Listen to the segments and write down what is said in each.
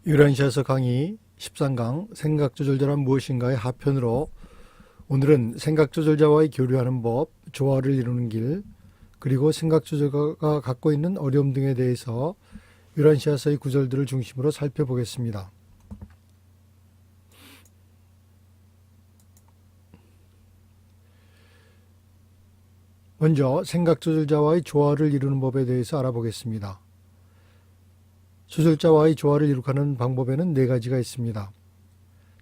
유란시아서 강의 13강 생각조절자란 무엇인가의 하편으로 오늘은 생각조절자와의 교류하는 법, 조화를 이루는 길, 그리고 생각조절가가 갖고 있는 어려움 등에 대해서 유란시아서의 구절들을 중심으로 살펴보겠습니다. 먼저 생각조절자와의 조화를 이루는 법에 대해서 알아보겠습니다. 조절자와의 조화를 이룩하는 방법에는 네 가지가 있습니다.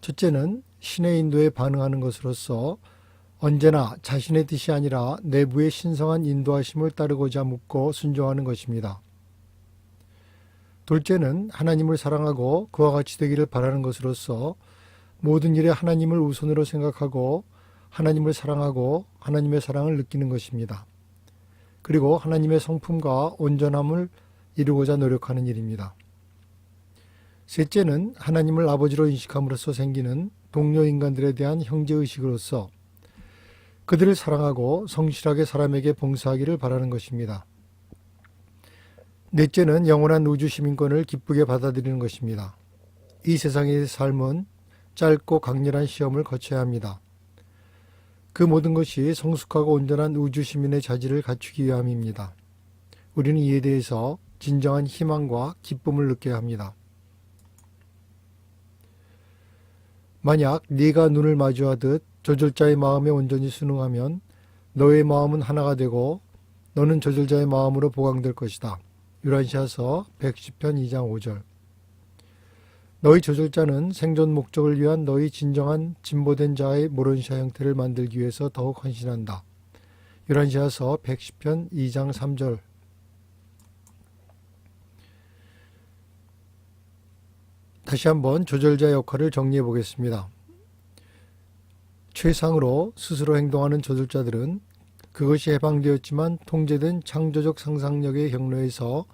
첫째는 신의 인도에 반응하는 것으로서 언제나 자신의 뜻이 아니라 내부의 신성한 인도하심을 따르고자 묻고 순종하는 것입니다. 둘째는 하나님을 사랑하고 그와 같이 되기를 바라는 것으로서 모든 일에 하나님을 우선으로 생각하고 하나님을 사랑하고 하나님의 사랑을 느끼는 것입니다. 그리고 하나님의 성품과 온전함을 이루고자 노력하는 일입니다. 셋째는 하나님을 아버지로 인식함으로써 생기는 동료 인간들에 대한 형제의식으로서 그들을 사랑하고 성실하게 사람에게 봉사하기를 바라는 것입니다. 넷째는 영원한 우주 시민권을 기쁘게 받아들이는 것입니다. 이 세상의 삶은 짧고 강렬한 시험을 거쳐야 합니다. 그 모든 것이 성숙하고 온전한 우주 시민의 자질을 갖추기 위함입니다. 우리는 이에 대해서 진정한 희망과 기쁨을 느껴야 합니다. 만약 네가 눈을 마주하듯 조절자의 마음에 온전히 순응하면 너의 마음은 하나가 되고 너는 조절자의 마음으로 보강될 것이다. 유란시아서 110편 2장 5절. 너희 조절자는 생존 목적을 위한 너희 진정한 진보된 자의 모론시아 형태를 만들기 위해서 더욱 헌신한다. 유란시아서 110편 2장 3절. 다시 한번 조절자 역할을 정리해 보겠습니다. 최상으로 스스로 행동하는 조절자들은 그것이 해방되었지만 통제된 창조적 상상력의 경로에서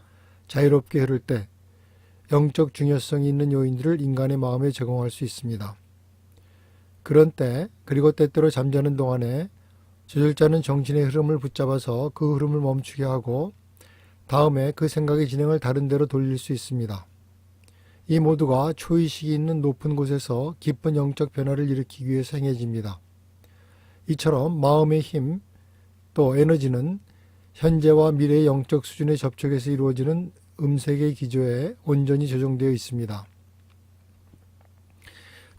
자유롭게 흐를 때 영적 중요성이 있는 요인들을 인간의 마음에 제공할 수 있습니다. 그런 때 그리고 때때로 잠자는 동안에 조절자는 정신의 흐름을 붙잡아서 그 흐름을 멈추게 하고 다음에 그 생각의 진행을 다른 데로 돌릴 수 있습니다. 이 모두가 초의식이 있는 높은 곳에서 깊은 영적 변화를 일으키기 위해서 행해집니다. 이처럼 마음의 힘, 또 에너지는 현재와 미래의 영적 수준의 접촉에서 이루어지는 음색의 기조에 온전히 조정되어 있습니다.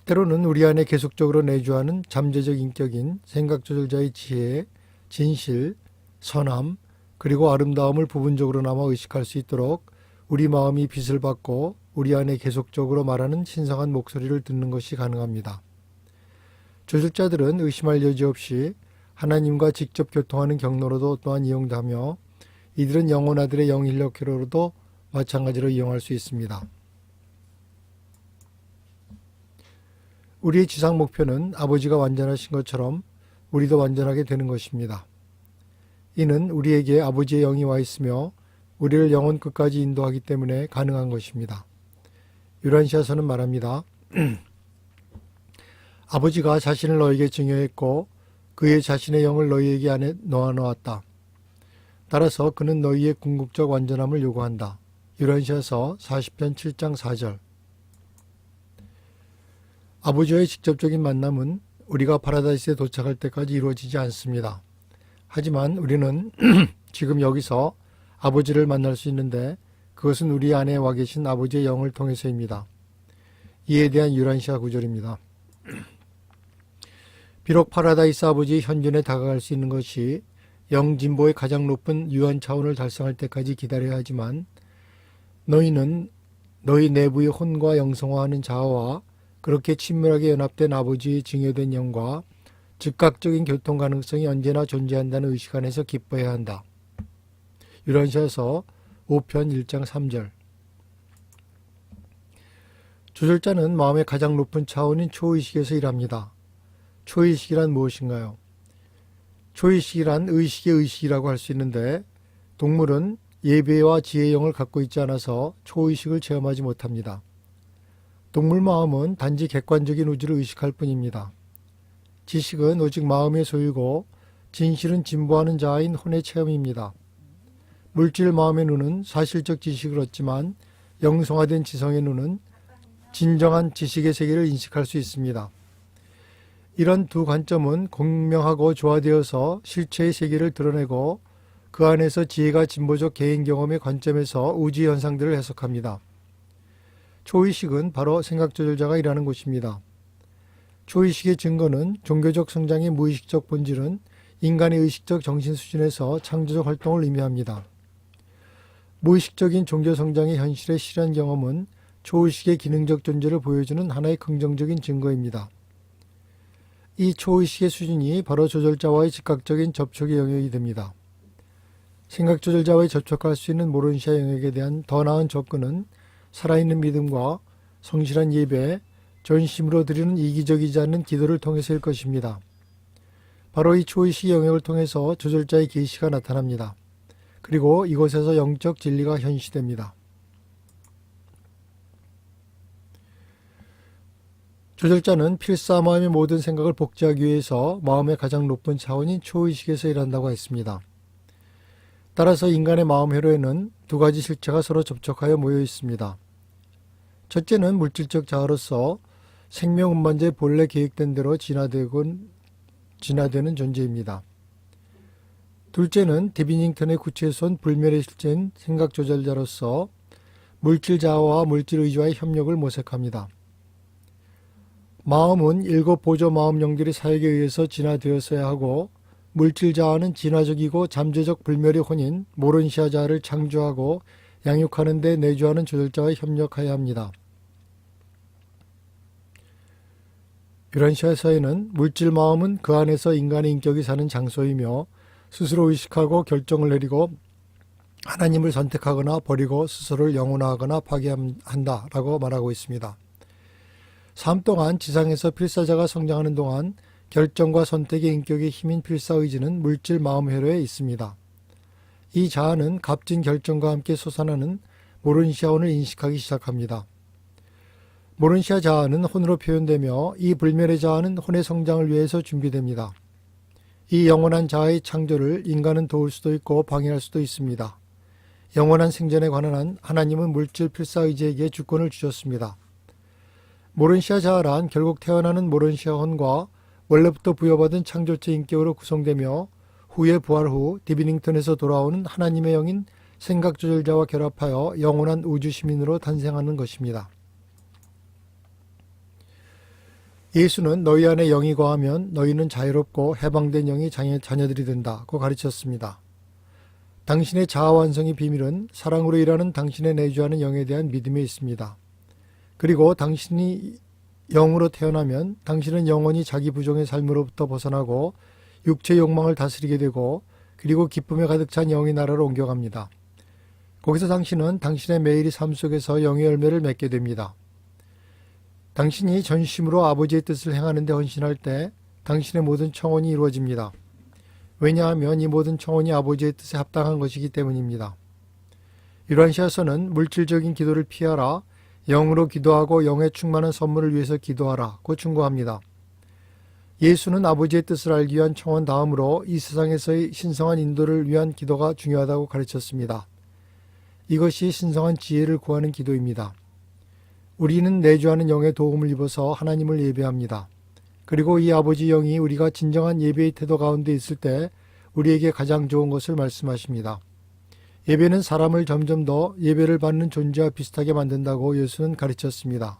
때로는 우리 안에 계속적으로 내주하는 잠재적 인격인 생각조절자의 지혜, 진실, 선함, 그리고 아름다움을 부분적으로나마 의식할 수 있도록 우리 마음이 빛을 받고 우리 안에 계속적으로 말하는 신성한 목소리를 듣는 것이 가능합니다. 조절자들은 의심할 여지 없이 하나님과 직접 교통하는 경로로도 또한 이용되며 이들은 영혼아들의 영인력회로도 마찬가지로 이용할 수 있습니다. 우리의 지상 목표는 아버지가 완전하신 것처럼 우리도 완전하게 되는 것입니다. 이는 우리에게 아버지의 영이 와 있으며 우리를 영혼 끝까지 인도하기 때문에 가능한 것입니다. 유란시아서는 말합니다. 아버지가 자신을 너에게 증여했고 그의 자신의 영을 너희에게 안에 놓아놓았다. 따라서 그는 너희의 궁극적 완전함을 요구한다. 유란시아서 40편 7장 4절. 아버지와의 직접적인 만남은 우리가 파라다이스에 도착할 때까지 이루어지지 않습니다. 하지만 우리는 지금 여기서 아버지를 만날 수 있는데 그것은 우리 안에 와 계신 아버지의 영을 통해서입니다. 이에 대한 유란시아 구절입니다. 비록 파라다이스 아버지의 현존에 다가갈 수 있는 것이 영진보의 가장 높은 유한 차원을 달성할 때까지 기다려야 하지만 너희는 너희 내부의 혼과 영성화하는 자아와 그렇게 친밀하게 연합된 아버지의 증여된 영과 즉각적인 교통 가능성이 언제나 존재한다는 의식 안에서 기뻐해야 한다. 유란시아서 5편 1장 3절. 조절자는 마음의 가장 높은 차원인 초의식에서 일합니다. 초의식이란 무엇인가요? 초의식이란 의식의 의식이라고 할 수 있는데 동물은 예배와 지혜의 영을 갖고 있지 않아서 초의식을 체험하지 못합니다. 동물 마음은 단지 객관적인 우주를 의식할 뿐입니다. 지식은 오직 마음의 소유고 진실은 진보하는 자아인 혼의 체험입니다. 물질 마음의 눈은 사실적 지식을 얻지만 영성화된 지성의 눈은 진정한 지식의 세계를 인식할 수 있습니다. 이런 두 관점은 공명하고 조화되어서 실체의 세계를 드러내고 그 안에서 지혜가 진보적 개인 경험의 관점에서 우주 현상들을 해석합니다. 초의식은 바로 생각조절자가 일하는 곳입니다. 초의식의 증거는 종교적 성장의 무의식적 본질은 인간의 의식적 정신 수준에서 창조적 활동을 의미합니다. 무의식적인 종교 성장의 현실의 실현 경험은 초의식의 기능적 존재를 보여주는 하나의 긍정적인 증거입니다. 이 초의식의 수준이 바로 조절자와의 즉각적인 접촉의 영역이 됩니다. 생각조절자와의 접촉할 수 있는 모론시아 영역에 대한 더 나은 접근은 살아있는 믿음과 성실한 예배, 전심으로 드리는 이기적이지 않는 기도를 통해서일 것입니다. 바로 이 초의식 영역을 통해서 조절자의 계시가 나타납니다. 그리고 이곳에서 영적 진리가 현시됩니다. 조절자는 필사 마음의 모든 생각을 복제하기 위해서 마음의 가장 높은 차원인 초의식에서 일한다고 했습니다. 따라서 인간의 마음 회로에는 두 가지 실체가 서로 접촉하여 모여 있습니다. 첫째는 물질적 자아로서 생명 운반자의 본래 계획된 대로 진화되는 존재입니다. 둘째는 디비닝턴의 구체에서 온 불멸의 실체인 생각 조절자로서 물질 자아와 물질 의지와의 협력을 모색합니다. 마음은 일곱 보조 마음 연결의 사역에 의해서 진화되었어야 하고 물질 자아는 진화적이고 잠재적 불멸의 혼인 모론시아 자아를 창조하고 양육하는 데 내주하는 조절자와 협력하여야 합니다. 유란시아에서는 물질 마음은 그 안에서 인간의 인격이 사는 장소이며 스스로 의식하고 결정을 내리고 하나님을 선택하거나 버리고 스스로를 영혼화하거나 파괴한다라고 말하고 있습니다. 삶 동안 지상에서 필사자가 성장하는 동안 결정과 선택의 인격의 힘인 필사의지는 물질 마음 회로에 있습니다. 이 자아는 값진 결정과 함께 솟아나는 모론시아혼을 인식하기 시작합니다. 모론시아 자아는 혼으로 표현되며 이 불멸의 자아는 혼의 성장을 위해서 준비됩니다. 이 영원한 자아의 창조를 인간은 도울 수도 있고 방해할 수도 있습니다. 영원한 생전에 관한 한 하나님은 물질 필사의지에게 주권을 주셨습니다. 모론시아 자아란 결국 태어나는 모론시아 혼과 원래부터 부여받은 창조체 인격으로 구성되며 후에 부활 후 디비닝턴에서 돌아오는 하나님의 영인 생각조절자와 결합하여 영원한 우주 시민으로 탄생하는 것입니다. 예수는 너희 안에 영이 거하면 너희는 자유롭고 해방된 영이 자녀들이 된다고 가르쳤습니다. 당신의 자아 완성의 비밀은 사랑으로 일하는 당신의 내주하는 영에 대한 믿음에 있습니다. 그리고 당신이 영으로 태어나면 당신은 영원히 자기 부정의 삶으로부터 벗어나고 육체의 욕망을 다스리게 되고 그리고 기쁨에 가득 찬 영의 나라로 옮겨갑니다. 거기서 당신은 당신의 매일의 삶 속에서 영의 열매를 맺게 됩니다. 당신이 전심으로 아버지의 뜻을 행하는 데 헌신할 때 당신의 모든 청혼이 이루어집니다. 왜냐하면 이 모든 청혼이 아버지의 뜻에 합당한 것이기 때문입니다. 유란시아서는 물질적인 기도를 피하라, 영으로 기도하고 영에 충만한 선물을 위해서 기도하라고 충고합니다. 예수는 아버지의 뜻을 알기 위한 청원 다음으로 이 세상에서의 신성한 인도를 위한 기도가 중요하다고 가르쳤습니다. 이것이 신성한 지혜를 구하는 기도입니다. 우리는 내주하는 영의 도움을 입어서 하나님을 예배합니다. 그리고 이 아버지 영이 우리가 진정한 예배의 태도 가운데 있을 때 우리에게 가장 좋은 것을 말씀하십니다. 예배는 사람을 점점 더 예배를 받는 존재와 비슷하게 만든다고 예수는 가르쳤습니다.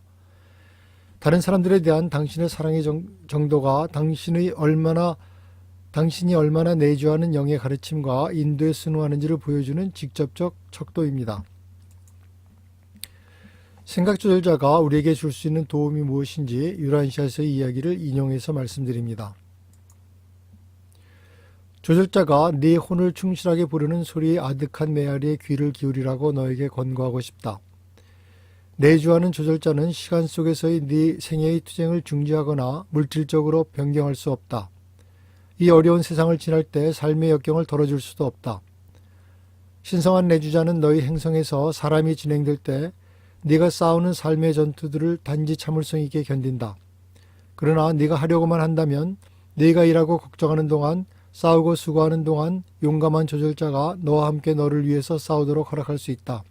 다른 사람들에 대한 당신의 사랑의 정도가 당신이 얼마나 내주하는 영의 가르침과 인도에 순응하는지를 보여주는 직접적 척도입니다. 생각조절자가 우리에게 줄 수 있는 도움이 무엇인지 유란시아에서의 이야기를 인용해서 말씀드립니다. 조절자가 네 혼을 충실하게 부르는 소리의 아득한 메아리에 귀를 기울이라고 너에게 권고하고 싶다. 내주하는 조절자는 시간 속에서의 네 생애의 투쟁을 중지하거나 물질적으로 변경할 수 없다. 이 어려운 세상을 지날 때 삶의 역경을 덜어줄 수도 없다. 신성한 내주자는 너희 행성에서 사람이 진행될 때 네가 싸우는 삶의 전투들을 단지 참을성 있게 견딘다. 그러나 네가 하려고만 한다면 네가 일하고 걱정하는 동안 싸우고 수고하는 동안 용감한 조절자가 너와 함께 너를 위해서 싸우도록 허락할 수 있다.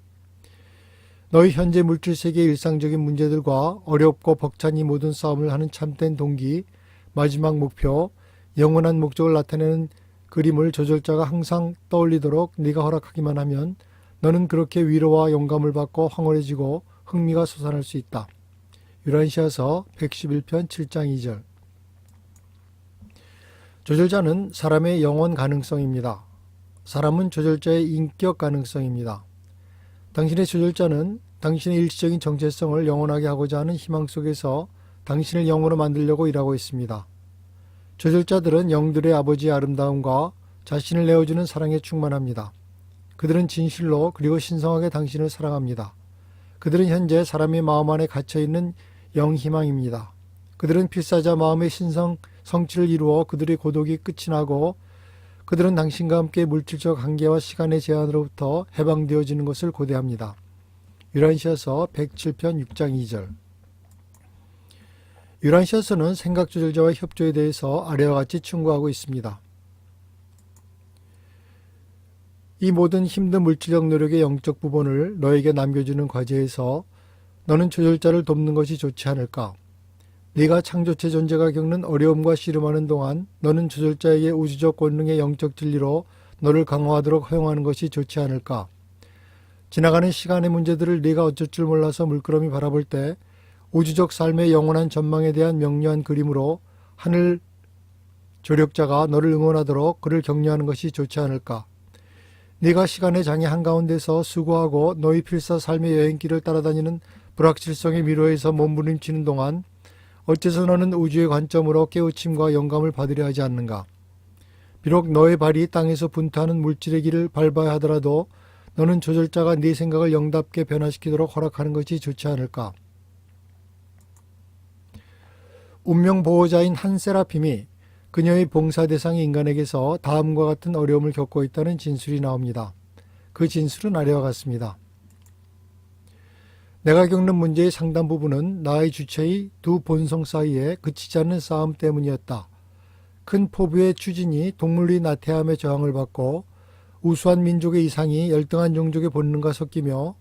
너희 현재 물질 세계의 일상적인 문제들과 어렵고 벅찬 이 모든 싸움을 하는 참된 동기, 마지막 목표, 영원한 목적을 나타내는 그림을 조절자가 항상 떠올리도록 네가 허락하기만 하면 너는 그렇게 위로와 영감을 받고 황홀해지고 흥미가 솟아날 수 있다. 유란시아서 111편 7장 2절. 조절자는 사람의 영혼 가능성입니다. 사람은 조절자의 인격 가능성입니다. 당신의 조절자는 당신의 일시적인 정체성을 영원하게 하고자 하는 희망 속에서 당신을 영으로 만들려고 일하고 있습니다. 조절자들은 영들의 아버지의 아름다움과 자신을 내어주는 사랑에 충만합니다. 그들은 진실로 그리고 신성하게 당신을 사랑합니다. 그들은 현재 사람의 마음 안에 갇혀있는 영희망입니다. 그들은 필사자 마음의 성취를 이루어 그들의 고독이 끝이 나고 그들은 당신과 함께 물질적 한계와 시간의 제한으로부터 해방되어지는 것을 고대합니다. 유란시아서 107편 6장 2절. 유란시아서는 생각조절자와의 협조에 대해서 아래와 같이 충고하고 있습니다. 이 모든 힘든 물질적 노력의 영적 부분을 너에게 남겨주는 과제에서 너는 조절자를 돕는 것이 좋지 않을까? 네가 창조체 존재가 겪는 어려움과 씨름하는 동안 너는 조절자에게 우주적 권능의 영적 진리로 너를 강화하도록 허용하는 것이 좋지 않을까? 지나가는 시간의 문제들을 네가 어쩔 줄 몰라서 물끄러미 바라볼 때 우주적 삶의 영원한 전망에 대한 명료한 그림으로 하늘 조력자가 너를 응원하도록 그를 격려하는 것이 좋지 않을까? 네가 시간의 장애 한가운데서 수고하고 너희 필사 삶의 여행길을 따라다니는 불확실성의 미로에서 몸부림치는 동안 어째서 너는 우주의 관점으로 깨우침과 영감을 받으려 하지 않는가? 비록 너의 발이 땅에서 분투하는 물질의 길을 밟아야 하더라도 너는 조절자가 네 생각을 영답게 변화시키도록 허락하는 것이 좋지 않을까? 운명 보호자인 한 세라핌이 그녀의 봉사 대상의 인간에게서 다음과 같은 어려움을 겪고 있다는 진술이 나옵니다. 그 진술은 아래와 같습니다. 내가 겪는 문제의 상당 부분은 나의 주체의 두 본성 사이에 그치지 않는 싸움 때문이었다. 큰 포부의 추진이 동물의 나태함에 저항을 받고 우수한 민족의 이상이 열등한 종족의 본능과 섞이며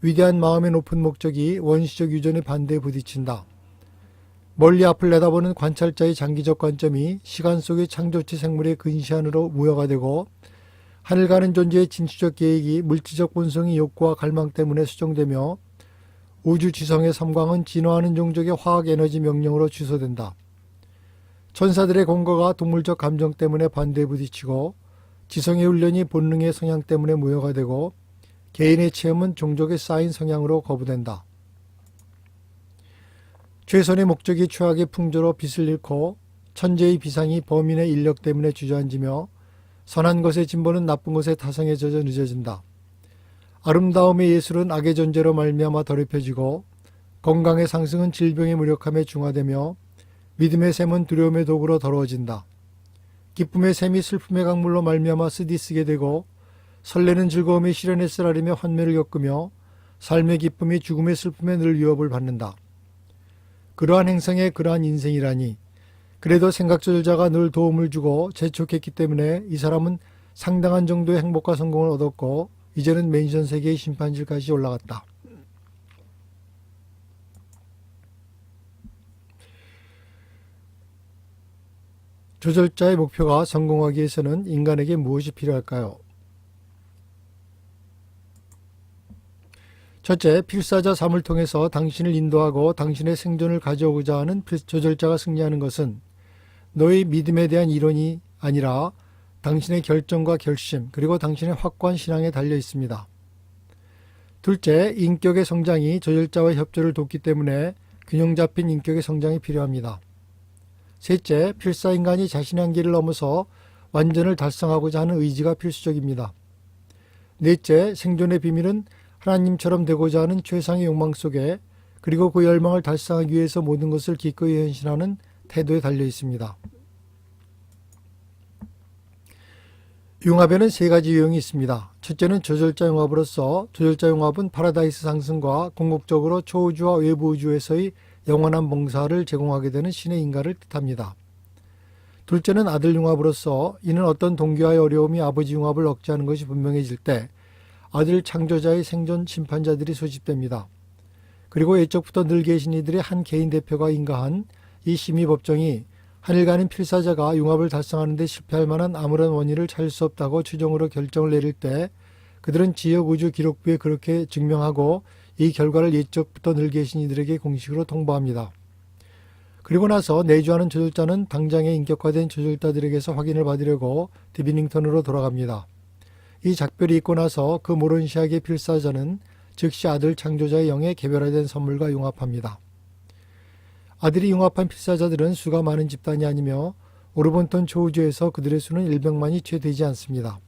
위대한 마음의 높은 목적이 원시적 유전의 반대에 부딪힌다. 멀리 앞을 내다보는 관찰자의 장기적 관점이 시간 속의 창조체 생물의 근시안으로 무효가 되고 하늘 가는 존재의 진취적 계획이 물질적 본성의 욕구와 갈망 때문에 수정되며 우주 지성의 섬광은 진화하는 종족의 화학 에너지 명령으로 취소된다. 천사들의 공거가 동물적 감정 때문에 반대에 부딪히고 지성의 훈련이 본능의 성향 때문에 무효가 되고 개인의 체험은 종족의 쌓인 성향으로 거부된다. 최선의 목적이 최악의 풍조로 빛을 잃고 천재의 비상이 범인의 인력 때문에 주저앉으며 선한 것의 진보는 나쁜 것의 타성에 젖어 늦어진다. 아름다움의 예술은 악의 존재로 말미암아 더럽혀지고 건강의 상승은 질병의 무력함에 중화되며 믿음의 샘은 두려움의 도구로 더러워진다. 기쁨의 샘이 슬픔의 강물로 말미암아 쓰디쓰게 되고 설레는 즐거움이 시련에 쓰라리며 환멸을 겪으며 삶의 기쁨이 죽음의 슬픔에 늘 위협을 받는다. 그러한 행성의 그러한 인생이라니 그래도 생각조절자가 늘 도움을 주고 재촉했기 때문에 이 사람은 상당한 정도의 행복과 성공을 얻었고 이제는 맨션 세계의 심판실까지 올라갔다. 조절자의 목표가 성공하기 위해서는 인간에게 무엇이 필요할까요? 첫째, 필사자 삶을 통해서 당신을 인도하고 당신의 생존을 가져오고자 하는 조절자가 승리하는 것은 너의 믿음에 대한 이론이 아니라 당신의 결정과 결심 그리고 당신의 확고한 신앙에 달려 있습니다. 둘째, 인격의 성장이 조절자와의 협조를 돕기 때문에 균형 잡힌 인격의 성장이 필요합니다. 셋째, 필사인간이 자신의 한계를 넘어서 완전을 달성하고자 하는 의지가 필수적입니다. 넷째, 생존의 비밀은 하나님처럼 되고자 하는 최상의 욕망 속에 그리고 그 열망을 달성하기 위해서 모든 것을 기꺼이 헌신하는 태도에 달려 있습니다. 융합에는 세 가지 유형이 있습니다. 첫째는 조절자 융합으로서 조절자 융합은 파라다이스 상승과 궁극적으로 초우주와 외부 우주에서의 영원한 봉사를 제공하게 되는 신의 인가를 뜻합니다. 둘째는 아들 융합으로서 이는 어떤 동기와의 어려움이 아버지 융합을 억제하는 것이 분명해질 때 아들 창조자의 생존 심판자들이 소집됩니다. 그리고 예적부터 늘 계신 이들의 한 개인 대표가 인가한 이 심의법정이 하늘 가는 필사자가 융합을 달성하는 데 실패할 만한 아무런 원인을 찾을 수 없다고 최종으로 결정을 내릴 때 그들은 지역우주 기록부에 그렇게 증명하고 이 결과를 예적부터 늘 계신 이들에게 공식으로 통보합니다. 그리고 나서 내주하는 조절자는 당장에 인격화된 조절자들에게서 확인을 받으려고 디비닝턴으로 돌아갑니다. 이 작별이 있고 나서 그 모론시아의 필사자는 즉시 아들 창조자의 영에 개별화된 선물과 융합합니다. 아들이 융합한 필사자들은 수가 많은 집단이 아니며 오르본턴 초우주에서 그들의 수는 100만이 채 되지 않습니다.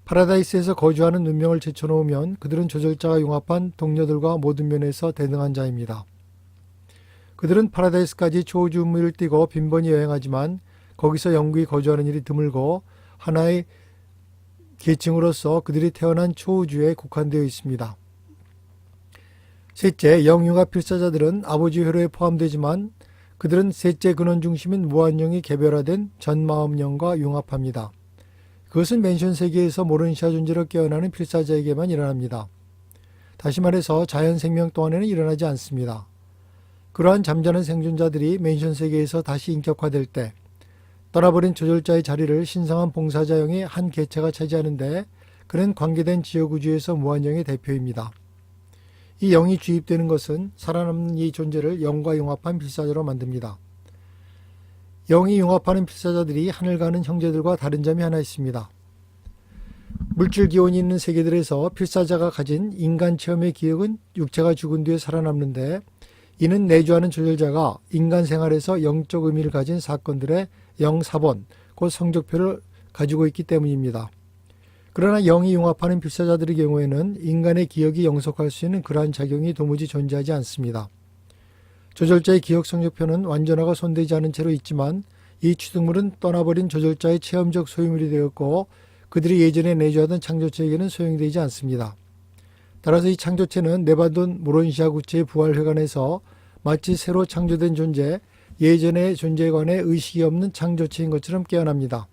파라다이스에서 거주하는 운명을 제쳐놓으면 그들은 조절자가 융합한 동료들과 모든 면에서 대등한 자입니다. 그들은 파라다이스까지 초우주 운무를 띠고 빈번히 여행하지만 거기서 영구히 거주하는 일이 드물고 하나의 계층으로서 그들이 태어난 초우주에 국한되어 있습니다. 셋째, 영융합 필사자들은 아버지 회로에 포함되지만 그들은 셋째 근원 중심인 무한영이 개별화된 전마음영과 융합합니다. 그것은 맨션 세계에서 모른시아 존재로 깨어나는 필사자에게만 일어납니다. 다시 말해서 자연 생명 동안에는 일어나지 않습니다. 그러한 잠자는 생존자들이 맨션 세계에서 다시 인격화될 때 떠나버린 조절자의 자리를 신성한 봉사자영의 한 개체가 차지하는데 그는 관계된 지역우주에서 무한영의 대표입니다. 이 영이 주입되는 것은 살아남는 이 존재를 영과 융합한 필사자로 만듭니다. 영이 융합하는 필사자들이 하늘 가는 형제들과 다른 점이 하나 있습니다. 물질 기원이 있는 세계들에서 필사자가 가진 인간 체험의 기억은 육체가 죽은 뒤에 살아남는데 이는 내주하는 조절자가 인간 생활에서 영적 의미를 가진 사건들의 영사본, 곧 성적표를 가지고 있기 때문입니다. 그러나 영이 융합하는 필사자들의 경우에는 인간의 기억이 영속할 수 있는 그러한 작용이 도무지 존재하지 않습니다. 조절자의 기억 성적표는 완전하고 손대지 않은 채로 있지만 이 취득물은 떠나버린 조절자의 체험적 소유물이 되었고 그들이 예전에 내주하던 창조체에게는 소용되지 않습니다. 따라서 이 창조체는 네바돈 모론시아 구체의 부활회관에서 마치 새로 창조된 존재, 예전의 존재에 관해 의식이 없는 창조체인 것처럼 깨어납니다.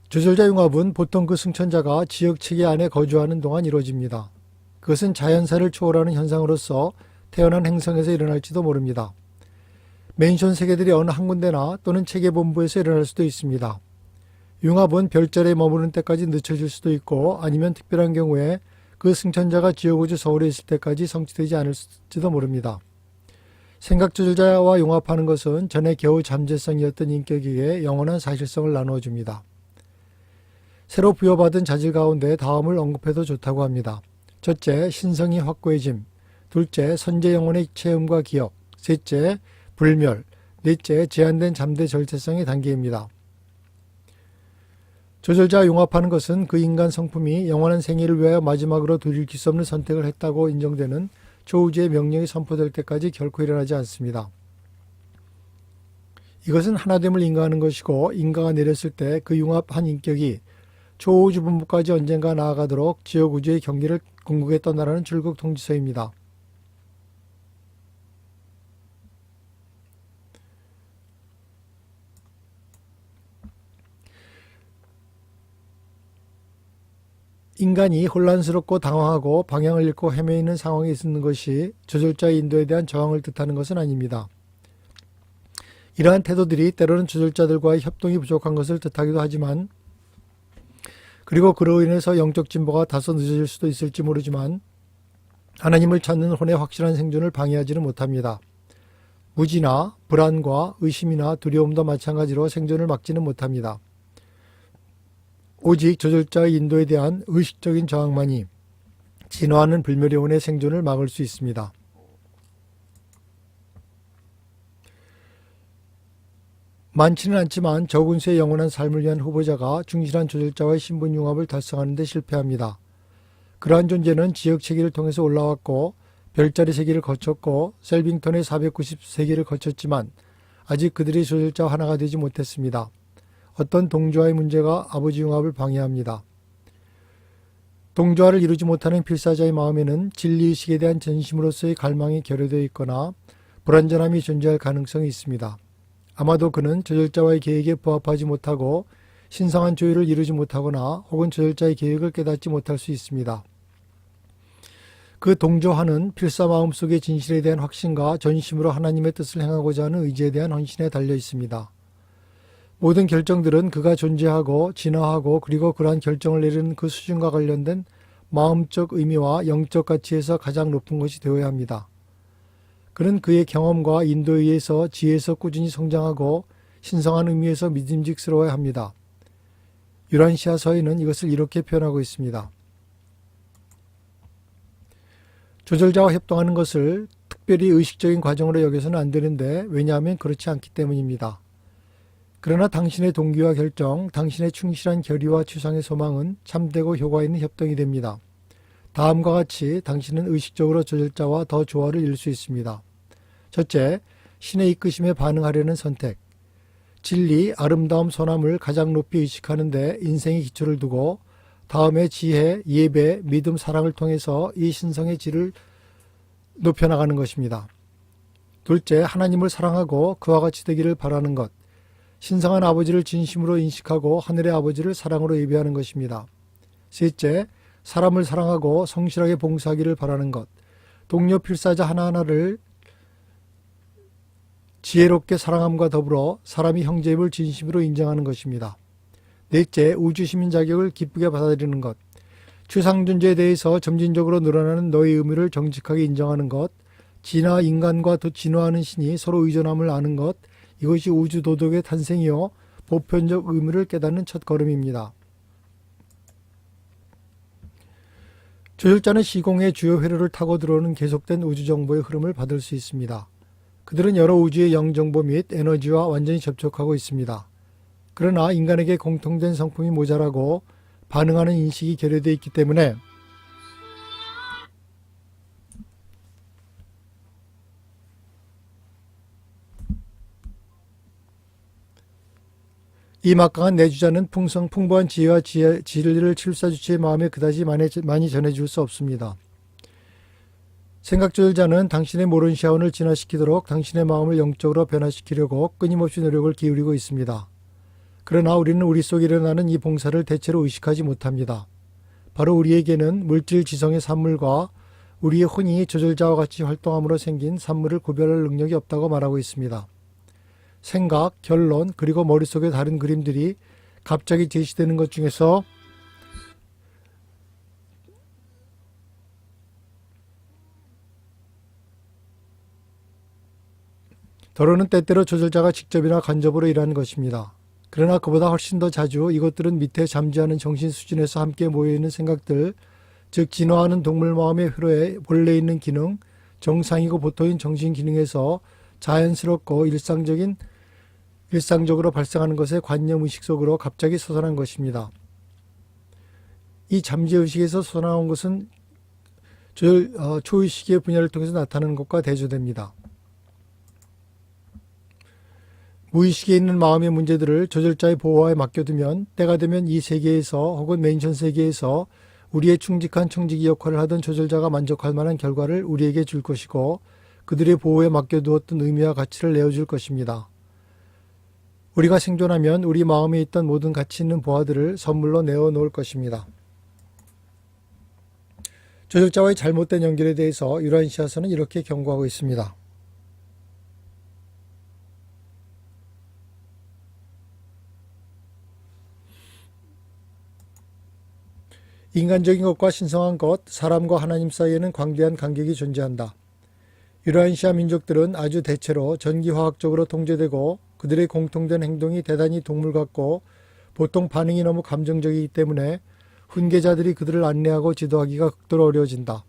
조절자 융합은 보통 그 승천자가 지역체계 안에 거주하는 동안 이루어집니다. 그것은 자연사를 초월하는 현상으로서 태어난 행성에서 일어날지도 모릅니다. 맨션 세계들이 어느 한 군데나 또는 체계본부에서 일어날 수도 있습니다. 융합은 별자리에 머무는 때까지 늦춰질 수도 있고 아니면 특별한 경우에 그 승천자가 지역우주 서울에 있을 때까지 성취되지 않을지도 모릅니다. 생각조절자와 융합하는 것은 전에 겨우 잠재성이었던 인격에게 영원한 사실성을 나누어 줍니다. 새로 부여받은 자질 가운데 다음을 언급해도 좋다고 합니다. 첫째, 신성이 확고해짐. 둘째, 선제 영혼의 체험과 기억. 셋째, 불멸. 넷째, 제한된 잠대 절체성의 단계입니다. 조절자 융합하는 것은 그 인간 성품이 영원한 생애를 위하여 마지막으로 돌이킬 수 없는 선택을 했다고 인정되는 초우주의 명령이 선포될 때까지 결코 일어나지 않습니다. 이것은 하나됨을 인가하는 것이고 인가가 내렸을 때 그 융합한 인격이 초우주 본부까지 언젠가 나아가도록 지역우주의 경계를 궁극에 떠나라는 출국 통지서입니다. 인간이 혼란스럽고 당황하고 방향을 잃고 헤매이는 상황에 있는 것이 조절자의 인도에 대한 저항을 뜻하는 것은 아닙니다. 이러한 태도들이 때로는 조절자들과의 협동이 부족한 것을 뜻하기도 하지만 그리고 그로 인해서 영적 진보가 다소 늦어질 수도 있을지 모르지만 하나님을 찾는 혼의 확실한 생존을 방해하지는 못합니다. 무지나 불안과 의심이나 두려움도 마찬가지로 생존을 막지는 못합니다. 오직 조절자의 인도에 대한 의식적인 저항만이 진화하는 불멸의 혼의 생존을 막을 수 있습니다. 많지는 않지만 적은 수의 영원한 삶을 위한 후보자가 충실한 조절자와의 신분 융합을 달성하는 데 실패합니다. 그러한 존재는 지역 체계를 통해서 올라왔고 별자리 세계를 거쳤고 셀빙턴의 490세계를 거쳤지만 아직 그들이 조절자와 하나가 되지 못했습니다. 어떤 동조화의 문제가 아버지 융합을 방해합니다. 동조화를 이루지 못하는 필사자의 마음에는 진리의식에 대한 전심으로서의 갈망이 결여되어 있거나 불완전함이 존재할 가능성이 있습니다. 아마도 그는 조절자와의 계획에 부합하지 못하고 신성한 조율을 이루지 못하거나 혹은 조절자의 계획을 깨닫지 못할 수 있습니다. 그 동조하는 필사 마음속의 진실에 대한 확신과 전심으로 하나님의 뜻을 행하고자 하는 의지에 대한 헌신에 달려 있습니다. 모든 결정들은 그가 존재하고 진화하고 그리고 그러한 결정을 내리는 그 수준과 관련된 마음적 의미와 영적 가치에서 가장 높은 것이 되어야 합니다. 그는 그의 경험과 인도에 의해서 지혜에서 꾸준히 성장하고 신성한 의미에서 믿음직스러워야 합니다. 유란시아 서에는 이것을 이렇게 표현하고 있습니다. 조절자와 협동하는 것을 특별히 의식적인 과정으로 여겨서는 안 되는데 왜냐하면 그렇지 않기 때문입니다. 그러나 당신의 동기와 결정, 당신의 충실한 결의와 추상의 소망은 참되고 효과 있는 협동이 됩니다. 다음과 같이 당신은 의식적으로 조절자와 더 조화를 이룰 수 있습니다. 첫째, 신의 이끄심에 반응하려는 선택. 진리, 아름다움, 선함을 가장 높이 의식하는 데 인생의 기초를 두고 다음에 지혜, 예배, 믿음, 사랑을 통해서 이 신성의 질을 높여나가는 것입니다. 둘째, 하나님을 사랑하고 그와 같이 되기를 바라는 것. 신성한 아버지를 진심으로 인식하고 하늘의 아버지를 사랑으로 예배하는 것입니다. 셋째, 사람을 사랑하고 성실하게 봉사하기를 바라는 것. 동료 필사자 하나하나를 지혜롭게 사랑함과 더불어 사람이 형제임을 진심으로 인정하는 것입니다. 넷째, 우주시민 자격을 기쁘게 받아들이는 것. 추상존재에 대해서 점진적으로 늘어나는 너의 의무를 정직하게 인정하는 것. 진화 인간과 더 진화하는 신이 서로 의존함을 아는 것. 이것이 우주 도덕의 탄생이요 보편적 의무를 깨닫는 첫 걸음입니다. 조절자는 시공의 주요 회로를 타고 들어오는 계속된 우주정보의 흐름을 받을 수 있습니다. 그들은 여러 우주의 영정보 및 에너지와 완전히 접촉하고 있습니다. 그러나 인간에게 공통된 성품이 모자라고 반응하는 인식이 결여되어 있기 때문에 이 막강한 내주자는 풍부한 지혜와 진리를 칠사주체의 마음에 그다지 많이 전해줄 수 없습니다. 생각조절자는 당신의 모른 시야원을 진화시키도록 당신의 마음을 영적으로 변화시키려고 끊임없이 노력을 기울이고 있습니다. 그러나 우리는 우리 속에 일어나는 이 봉사를 대체로 의식하지 못합니다. 바로 우리에게는 물질 지성의 산물과 우리의 혼이 조절자와 같이 활동함으로 생긴 산물을 구별할 능력이 없다고 말하고 있습니다. 생각, 결론, 그리고 머릿속의 다른 그림들이 갑자기 제시되는 것 중에서 더러는 때때로 조절자가 직접이나 간접으로 일하는 것입니다. 그러나 그보다 훨씬 더 자주 이것들은 밑에 잠재하는 정신 수준에서 함께 모여있는 생각들, 즉 진화하는 동물 마음의 회로에 본래 있는 기능, 정상이고 보통인 정신 기능에서 자연스럽고 일상적으로 발생하는 것에 관념 의식 속으로 갑자기 솟아난 것입니다. 이 잠재의식에서 솟아나온 것은 초의식의 분야를 통해서 나타나는 것과 대조됩니다. 무의식에 있는 마음의 문제들을 조절자의 보호하에 맡겨두면 때가 되면 이 세계에서 혹은 맨션 세계에서 우리의 충직한 청지기 역할을 하던 조절자가 만족할 만한 결과를 우리에게 줄 것이고 그들의 보호에 맡겨두었던 의미와 가치를 내어줄 것입니다. 우리가 생존하면 우리 마음에 있던 모든 가치 있는 보화들을 선물로 내어놓을 것입니다. 조절자와의 잘못된 연결에 대해서 유란시아서는 이렇게 경고하고 있습니다. 인간적인 것과 신성한 것, 사람과 하나님 사이에는 광대한 간격이 존재한다. 유라시아 민족들은 아주 대체로 전기화학적으로 통제되고 그들의 공통된 행동이 대단히 동물 같고 보통 반응이 너무 감정적이기 때문에 훈계자들이 그들을 안내하고 지도하기가 극도로 어려워진다.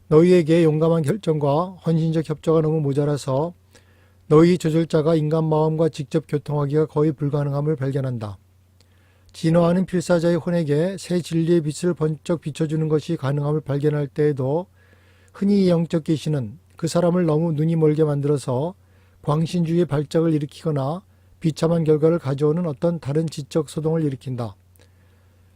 너희에게 용감한 결정과 헌신적 협조가 너무 모자라서 너희 조절자가 인간 마음과 직접 교통하기가 거의 불가능함을 발견한다. 진화하는 필사자의 혼에게 새 진리의 빛을 번쩍 비춰주는 것이 가능함을 발견할 때에도 흔히 영적 계시는 그 사람을 너무 눈이 멀게 만들어서 광신주의의 발작을 일으키거나 비참한 결과를 가져오는 어떤 다른 지적 소동을 일으킨다.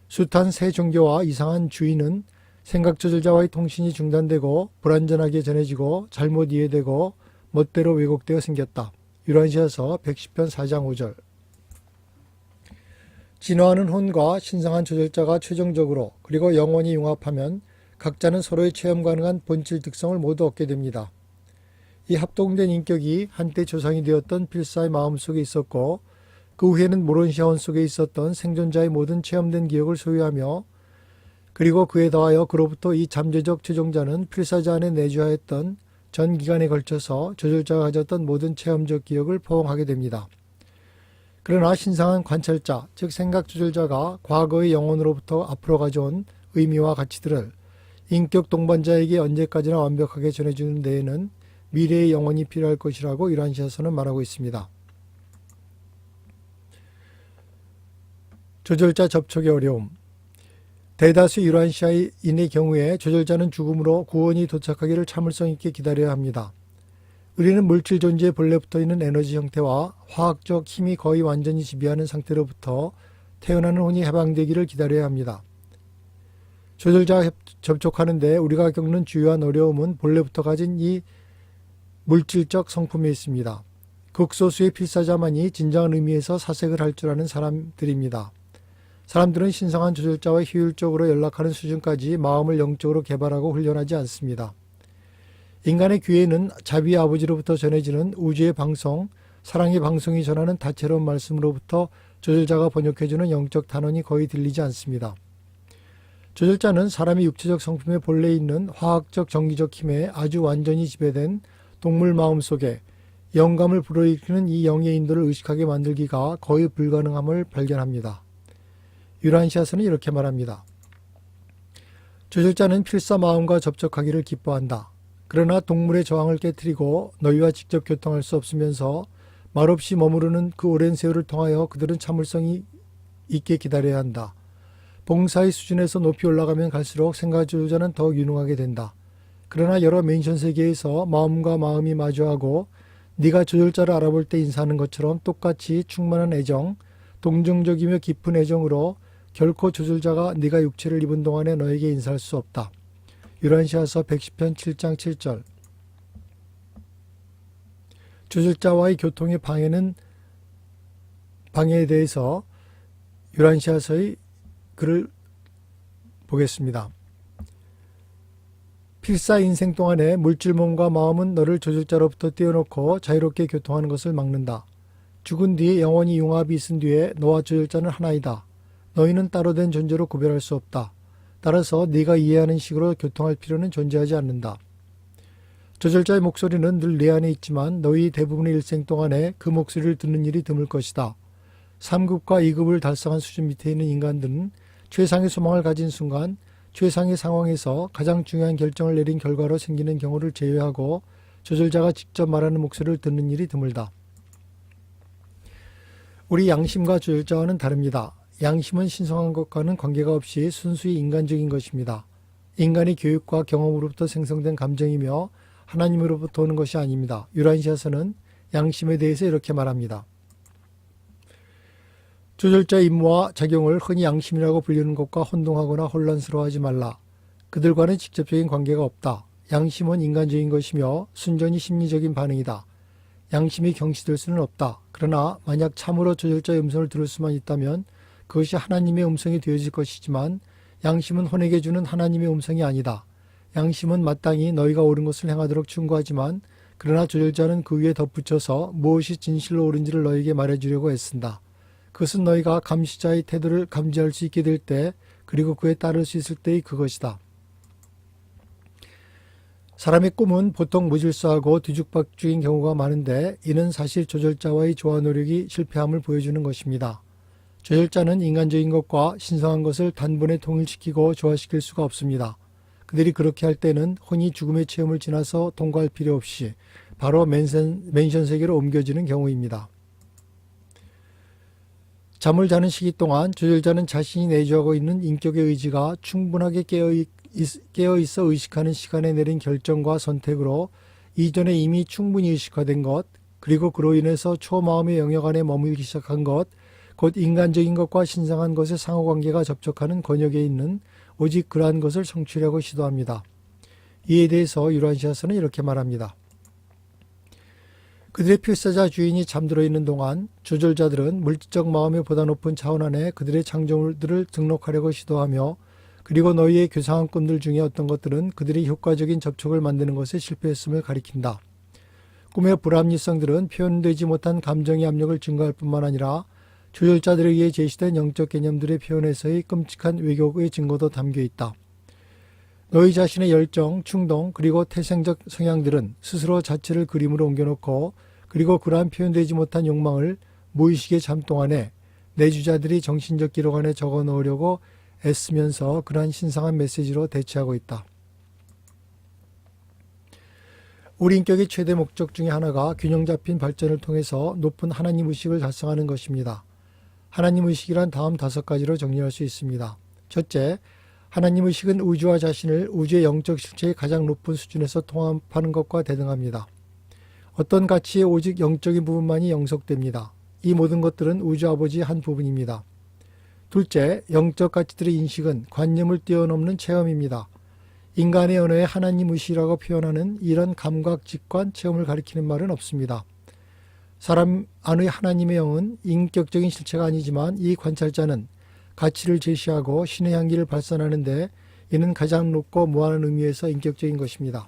숱한 새 종교와 이상한 주의는 생각 조절자와의 통신이 중단되고 불완전하게 전해지고 잘못 이해되고 멋대로 왜곡되어 생겼다. 유란시아서 110편 4장 5절. 진화하는 혼과 신성한 조절자가 최종적으로 그리고 영원히 융합하면 각자는 서로의 체험 가능한 본질 특성을 모두 얻게 됩니다. 이 합동된 인격이 한때 조상이 되었던 필사의 마음속에 있었고 그 후에는 모론시아원 속에 있었던 생존자의 모든 체험된 기억을 소유하며 그리고 그에 더하여 그로부터 이 잠재적 최종자는 필사자 안에 내주하였던 전 기간에 걸쳐서 조절자가 가졌던 모든 체험적 기억을 포옹하게 됩니다. 그러나 신성한 관찰자, 즉 생각 조절자가 과거의 영혼으로부터 앞으로 가져온 의미와 가치들을 인격 동반자에게 언제까지나 완벽하게 전해주는 데에는 미래의 영혼이 필요할 것이라고 유란시아서는 말하고 있습니다. 조절자 접촉의 어려움. 대다수 유란시아인의 경우에 조절자는 죽음으로 구원이 도착하기를 참을성 있게 기다려야 합니다. 우리는 물질 존재의 본래 붙어있는 에너지 형태와 화학적 힘이 거의 완전히 지배하는 상태로부터 태어나는 혼이 해방되기를 기다려야 합니다. 조절자와 접촉하는데 우리가 겪는 주요한 어려움은 본래부터 가진 이 물질적 성품에 있습니다. 극소수의 필사자만이 진정한 의미에서 사색을 할 줄 아는 사람들입니다. 사람들은 신성한 조절자와 효율적으로 연락하는 수준까지 마음을 영적으로 개발하고 훈련하지 않습니다. 인간의 귀에는 자비의 아버지로부터 전해지는 우주의 방송, 사랑의 방송이 전하는 다채로운 말씀으로부터 조절자가 번역해주는 영적 단원이 거의 들리지 않습니다. 조절자는 사람의 육체적 성품의 본래 있는 화학적 정기적 힘에 아주 완전히 지배된 동물 마음 속에 영감을 불어일으키는 이 영의 인도를 의식하게 만들기가 거의 불가능함을 발견합니다. 유란시아서는 이렇게 말합니다. 조절자는 필사 마음과 접촉하기를 기뻐한다. 그러나 동물의 저항을 깨트리고 너희와 직접 교통할 수 없으면서 말없이 머무르는 그 오랜 세월을 통하여 그들은 참을성이 있게 기다려야 한다. 봉사의 수준에서 높이 올라가면 갈수록 생각 조절자는 더욱 유능하게 된다. 그러나 여러 맨션 세계에서 마음과 마음이 마주하고 네가 조절자를 알아볼 때 인사하는 것처럼 똑같이 충만한 애정, 동정적이며 깊은 애정으로 결코 조절자가 네가 육체를 입은 동안에 너에게 인사할 수 없다. 유란시아서 110편 7장 7절. 조절자와의 교통의 방해에 대해서 유란시아서의 글을 보겠습니다. 필사 인생 동안에 물질 몸과 마음은 너를 조절자로부터 떼어놓고 자유롭게 교통하는 것을 막는다. 죽은 뒤에 영원히 융합이 있은 뒤에 너와 조절자는 하나이다. 너희는 따로 된 존재로 구별할 수 없다. 따라서 네가 이해하는 식으로 교통할 필요는 존재하지 않는다. 조절자의 목소리는 늘 내 안에 있지만 너희 대부분의 일생 동안에 그 목소리를 듣는 일이 드물 것이다. 3급과 2급을 달성한 수준 밑에 있는 인간들은 최상의 소망을 가진 순간 최상의 상황에서 가장 중요한 결정을 내린 결과로 생기는 경우를 제외하고 조절자가 직접 말하는 목소리를 듣는 일이 드물다. 우리 양심과 조절자와는 다릅니다. 양심은 신성한 것과는 관계가 없이 순수히 인간적인 것입니다. 인간의 교육과 경험으로부터 생성된 감정이며 하나님으로부터 오는 것이 아닙니다. 유란시아서는 양심에 대해서 이렇게 말합니다. 조절자의 임무와 작용을 흔히 양심이라고 불리는 것과 혼동하거나 혼란스러워하지 말라. 그들과는 직접적인 관계가 없다. 양심은 인간적인 것이며 순전히 심리적인 반응이다. 양심이 경시될 수는 없다. 그러나 만약 참으로 조절자의 음성을 들을 수만 있다면 그것이 하나님의 음성이 되어질 것이지만 양심은 혼에게 주는 하나님의 음성이 아니다. 양심은 마땅히 너희가 옳은 것을 행하도록 충고하지만 그러나 조절자는 그 위에 덧붙여서 무엇이 진실로 옳은지를 너희에게 말해주려고 애쓴다. 그것은 너희가 감시자의 태도를 감지할 수 있게 될 때 그리고 그에 따를 수 있을 때의 그것이다. 사람의 꿈은 보통 무질서하고 뒤죽박죽인 경우가 많은데 이는 사실 조절자와의 조화 노력이 실패함을 보여주는 것입니다. 조절자는 인간적인 것과 신성한 것을 단번에 통일시키고 조화시킬 수가 없습니다. 그들이 그렇게 할 때는 혼이 죽음의 체험을 지나서 통과할 필요 없이 바로 맨션 세계로 옮겨지는 경우입니다. 잠을 자는 시기 동안 조절자는 자신이 내주하고 있는 인격의 의지가 충분하게 깨어있어 의식하는 시간에 내린 결정과 선택으로 이전에 이미 충분히 의식화된 것, 그리고 그로 인해서 초마음의 영역 안에 머물기 시작한 것, 곧 인간적인 것과 신성한 것의 상호관계가 접촉하는 권역에 있는 오직 그러한 것을 성취하려고 시도합니다. 이에 대해서 유란시아서는 이렇게 말합니다. 그들의 필사자 주인이 잠들어 있는 동안 조절자들은 물질적 마음의 보다 높은 차원 안에 그들의 창조물들을 등록하려고 시도하며, 그리고 너희의 교상한 꿈들 중에 어떤 것들은 그들이 효과적인 접촉을 만드는 것에 실패했음을 가리킨다. 꿈의 불합리성들은 표현되지 못한 감정의 압력을 증가할 뿐만 아니라 조절자들에 의해 제시된 영적 개념들의 표현에서의 끔찍한 왜곡의 증거도 담겨 있다. 너희 자신의 열정, 충동, 그리고 태생적 성향들은 스스로 자체를 그림으로 옮겨놓고, 그리고 그러한 표현되지 못한 욕망을 무의식의 잠 동안에 내주자들이 정신적 기록 안에 적어 넣으려고 애쓰면서 그러한 신성한 메시지로 대체하고 있다. 우리 인격의 최대 목적 중에 하나가 균형 잡힌 발전을 통해서 높은 하나님 의식을 달성하는 것입니다. 하나님 의식이란 다음 5가지로 정리할 수 있습니다. 첫째, 하나님 의식은 우주와 자신을 우주의 영적 실체의 가장 높은 수준에서 통합하는 것과 대등합니다. 어떤 가치의 오직 영적인 부분만이 영속됩니다. 이 모든 것들은 우주 아버지의 한 부분입니다. 둘째, 영적 가치들의 인식은 관념을 뛰어넘는 체험입니다. 인간의 언어에 하나님 의식이라고 표현하는 이런 감각, 직관, 체험을 가리키는 말은 없습니다. 사람 안의 하나님의 영은 인격적인 실체가 아니지만 이 관찰자는 가치를 제시하고 신의 향기를 발산하는데 이는 가장 높고 무한한 의미에서 인격적인 것입니다.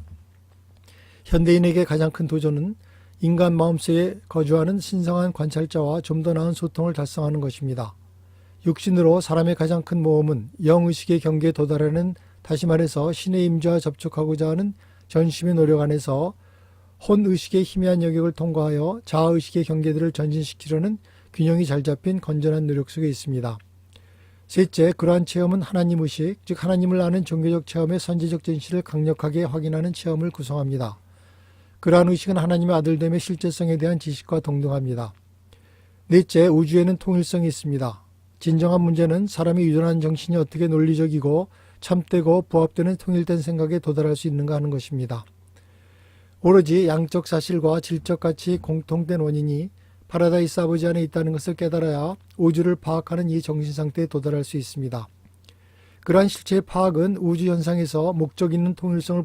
현대인에게 가장 큰 도전은 인간 마음속에 거주하는 신성한 관찰자와 좀 더 나은 소통을 달성하는 것입니다. 육신으로 사람의 가장 큰 모험은 영의식의 경계에 도달하는, 다시 말해서 신의 임재와 접촉하고자 하는 전심의 노력 안에서 혼의식의 희미한 영역을 통과하여 자아의식의 경계들을 전진시키려는 균형이 잘 잡힌 건전한 노력 속에 있습니다. 셋째, 그러한 체험은 하나님 의식, 즉 하나님을 아는 종교적 체험의 선지적 진실을 강력하게 확인하는 체험을 구성합니다. 그러한 의식은 하나님의 아들됨의 실제성에 대한 지식과 동등합니다. 넷째, 우주에는 통일성이 있습니다. 진정한 문제는 사람이 유전한 정신이 어떻게 논리적이고 참되고 부합되는 통일된 생각에 도달할 수 있는가 하는 것입니다. 오로지 양적 사실과 질적 가치 공통된 원인이 파라다이스 아버지 안에 있다는 것을 깨달아야 우주를 파악하는 이 정신상태에 도달할 수 있습니다. 그러한 실체의 파악은 우주 현상에서 목적 있는 통일성을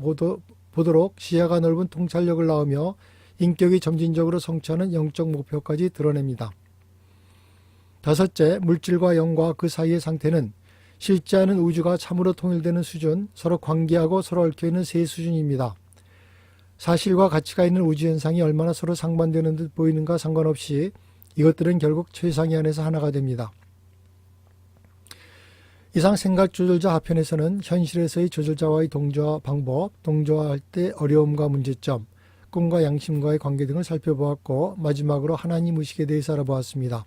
보도록 시야가 넓은 통찰력을 낳으며 인격이 점진적으로 성취하는 영적 목표까지 드러냅니다. 다섯째, 물질과 영과 그 사이의 상태는 실제 않은 우주가 참으로 통일되는 수준, 서로 관계하고 서로 얽혀있는 세 수준입니다. 사실과 가치가 있는 우주 현상이 얼마나 서로 상반되는 듯 보이는가 상관없이 이것들은 결국 최상위 안에서 하나가 됩니다. 이상 생각 조절자 하편에서는 현실에서의 조절자와의 동조화 방법, 동조화할 때 어려움과 문제점, 꿈과 양심과의 관계 등을 살펴보았고, 마지막으로 하나님 의식에 대해서 알아보았습니다.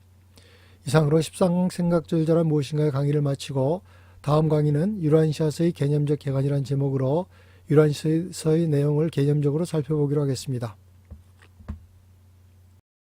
이상으로 13강 생각 조절자란 무엇인가의 강의를 마치고, 다음 강의는 유란시아서의 개념적 개관이라는 제목으로 유란시아서의 내용을 개념적으로 살펴보기로 하겠습니다.